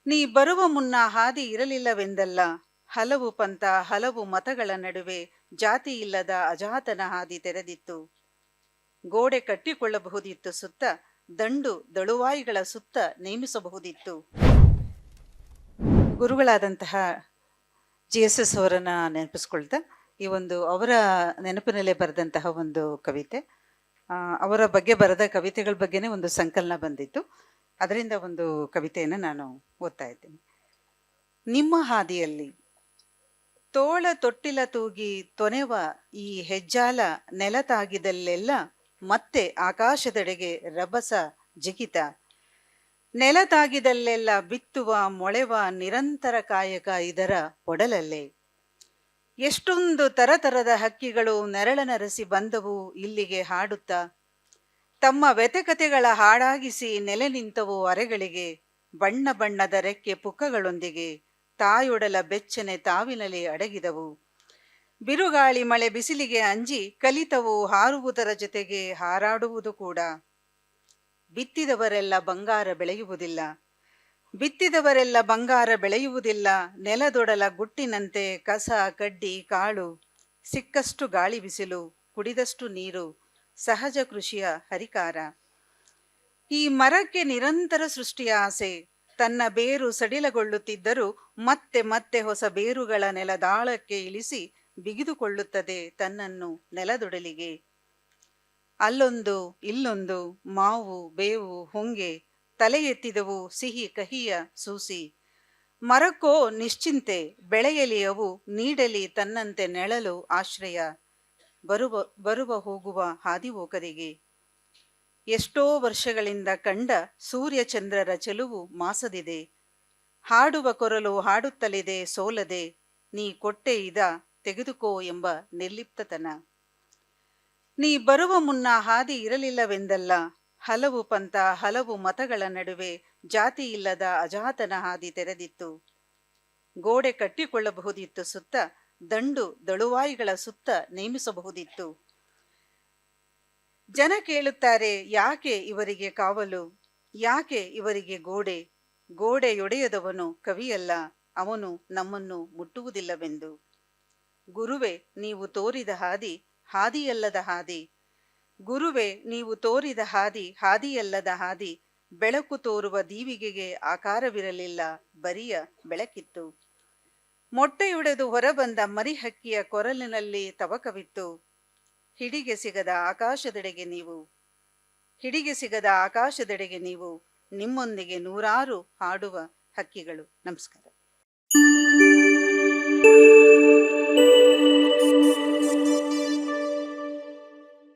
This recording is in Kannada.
ನೀ ಬರುವ ಮುನ್ನ ಹಾದಿ ಇರಲಿಲ್ಲವೆಂದಲ್ಲ. ಹಲವು ಪಂಥ ಹಲವು ಮತಗಳ ನಡುವೆ ಜಾತಿ ಇಲ್ಲದ ಅಜಾತನ ಹಾದಿ ತೆರೆದಿತ್ತು. ಗೋಡೆ ಕಟ್ಟಿಕೊಳ್ಳಬಹುದಿತ್ತು ಸುತ್ತ, ದಂಡು ದಳುವಾಯಿಗಳ ಸುತ್ತ ನೇಮಿಸಬಹುದಿತ್ತು. ಗುರುಗಳಾದಂತಹ GSS ಅವರನ್ನ ನೆನಪಿಸ್ಕೊಳ್ತಾ ಈ ಒಂದು ಅವರ ನೆನಪಿನಲ್ಲೇ ಬರೆದಂತಹ ಒಂದು ಕವಿತೆ, ಅವರ ಬಗ್ಗೆ ಬರೆದ ಕವಿತೆಗಳ ಬಗ್ಗೆನೇ ಒಂದು ಸಂಕಲನ ಬಂದಿತ್ತು. ಅದರಿಂದ ಒಂದು ಕವಿತೆಯನ್ನು ನಾನು ಓದ್ತಾ ಇದ್ದೀನಿ. ನಿಮ್ಮ ಹಾದಿಯಲ್ಲಿ ತೋಳ ತೊಟ್ಟಿಲ ತೂಗಿ ತೊನೆವ ಈ ಹೆಜ್ಜಾಲ ನೆಲ ತಾಗಿದಲ್ಲೆಲ್ಲ ಮತ್ತೆ ಆಕಾಶದೆಡೆಗೆ ರಭಸ ಜಿಗಿತ. ನೆಲ ತಾಗಿದಲ್ಲೆಲ್ಲ ಬಿತ್ತುವ ಮೊಳೆವ ನಿರಂತರ ಕಾಯಕ ಇದರ ಒಡಲಲ್ಲೇ. ಎಷ್ಟೊಂದು ತರತರದ ಹಕ್ಕಿಗಳು ನೆರಳನರಸಿ ಬಂದವು ಇಲ್ಲಿಗೆ ಹಾಡುತ್ತಾ. ತಮ್ಮ ವ್ಯತೆಕತೆಗಳ ಹಾಡಾಗಿಸಿ ನೆಲೆ ನಿಂತವು ಅರೆಗಳಿಗೆ. ಬಣ್ಣ ಬಣ್ಣದ ರೆಕ್ಕೆ ಪುಕ್ಕಗಳೊಂದಿಗೆ ತಾಯೊಡಲ ಬೆಚ್ಚನೆ ತಾವಿನಲ್ಲಿ ಅಡಗಿದವು. ಬಿರುಗಾಳಿ ಮಳೆ ಬಿಸಿಲಿಗೆ ಅಂಜಿ ಕಲಿತವು ಹಾರುವುದರ ಜೊತೆಗೆ ಹಾರಾಡುವುದು ಕೂಡ. ಬಿತ್ತಿದವರೆಲ್ಲ ಬಂಗಾರ ಬೆಳೆಯುವುದಿಲ್ಲ, ಬಿತ್ತಿದವರೆಲ್ಲ ಬಂಗಾರ ಬೆಳೆಯುವುದಿಲ್ಲ. ನೆಲದೊಡಲ ಗುಟ್ಟಿನಂತೆ ಕಸ ಕಡ್ಡಿ ಕಾಳು. ಸಿಕ್ಕಷ್ಟು ಗಾಳಿ ಬಿಸಿಲು, ಕುಡಿದಷ್ಟು ನೀರು, ಸಹಜ ಕೃಷಿಯ ಹರಿಕಾರ. ಈ ಮರಕ್ಕೆ ನಿರಂತರ ಸೃಷ್ಟಿಯ ಆಸೆ. ತನ್ನ ಬೇರು ಸಡಿಲಗೊಳ್ಳುತ್ತಿದ್ದರೂ ಮತ್ತೆ ಮತ್ತೆ ಹೊಸ ಬೇರುಗಳ ನೆಲದಾಳಕ್ಕೆ ಇಳಿಸಿ ಬಿಗಿದುಕೊಳ್ಳುತ್ತದೆ ತನ್ನನ್ನು ನೆಲದೊಡಲಿಗೆ. ಅಲ್ಲೊಂದು ಇಲ್ಲೊಂದು ಮಾವು ಬೇವು ಹೊಂಗೆ ತಲೆ ಎತ್ತಿದವು ಸಿಹಿ ಕಹಿಯ ಸೂಸಿ. ಮರಕ್ಕೋ ನಿಶ್ಚಿಂತೆ, ಬೆಳೆಯಲಿ ಅವು, ನೀಡಲಿ ತನ್ನಂತೆ ನೆಳಲು ಆಶ್ರಯ. ಬರುವ ಹೋಗುವ ಹಾದಿಹೋಕರಿಗೆ. ಎಷ್ಟೋ ವರ್ಷಗಳಿಂದ ಕಂಡ ಸೂರ್ಯಚಂದ್ರರ ಚೆಲುವು ಮಾಸದಿದೆ. ಹಾಡುವ ಕೊರಲು ಹಾಡುತ್ತಲಿದೆ ಸೋಲದೆ. ನೀ ಕೊಟ್ಟೆ ಇದ ತೆಗೆದುಕೋ ಎಂಬ ನಿರ್ಲಿಪ್ತತನ. ನೀ ಬರುವ ಮುನ್ನ ಹಾದಿ ಇರಲಿಲ್ಲವೆಂದಲ್ಲ. ಹಲವು ಪಂಥ ಹಲವು ಮತಗಳ ನಡುವೆ ಜಾತಿ ಇಲ್ಲದ ಅಜಾತನ ಹಾದಿ ತೆರೆದಿತ್ತು. ಗೋಡೆ ಕಟ್ಟಿಕೊಳ್ಳಬಹುದಿತ್ತು ಸುತ್ತ, ದಂಡು ದಳುವಾಯಿಗಳ ಸುತ್ತ ನೇಮಿಸಬಹುದಿತ್ತು. ಜನ ಕೇಳುತ್ತಾರೆ, ಯಾಕೆ ಇವರಿಗೆ ಕಾವಲು, ಯಾಕೆ ಇವರಿಗೆ ಗೋಡೆ. ಗೋಡೆಯೊಡೆಯದವನು ಕವಿಯಲ್ಲ, ಅವನು ನಮ್ಮನ್ನು ಮುಟ್ಟುವುದಿಲ್ಲವೆಂದು. ಗುರುವೆ ನೀವು ತೋರಿದ ಹಾದಿ ಹಾದಿಯಲ್ಲದ ಹಾದಿ. ಗುರುವೆ ನೀವು ತೋರಿದ ಹಾದಿ ಹಾದಿಯಲ್ಲದ ಹಾದಿ. ಬೆಳಕು ತೋರುವ ದೀವಿಗೆಗೆ ಆಕಾರವಿರಲಿಲ್ಲ, ಬರಿಯ ಬೆಳಕಿತ್ತು. ಮೊಟ್ಟೆಯೊಡೆದು ಹೊರಬಂದ ಮರಿಹಕ್ಕಿಯ ಕೊರಲಿನಲ್ಲಿ ತವಕವಿತ್ತು. ಹಿಡಿಗೆ ಸಿಗದ ಆಕಾಶದೆಡೆಗೆ ನೀವು, ಹಿಡಿಗೆ ಸಿಗದ ಆಕಾಶದೆಡೆಗೆ ನೀವು, ನಿಮ್ಮೊಂದಿಗೆ ನೂರಾರು ಹಾಡುವ ಹಕ್ಕಿಗಳು. ನಮಸ್ಕಾರ.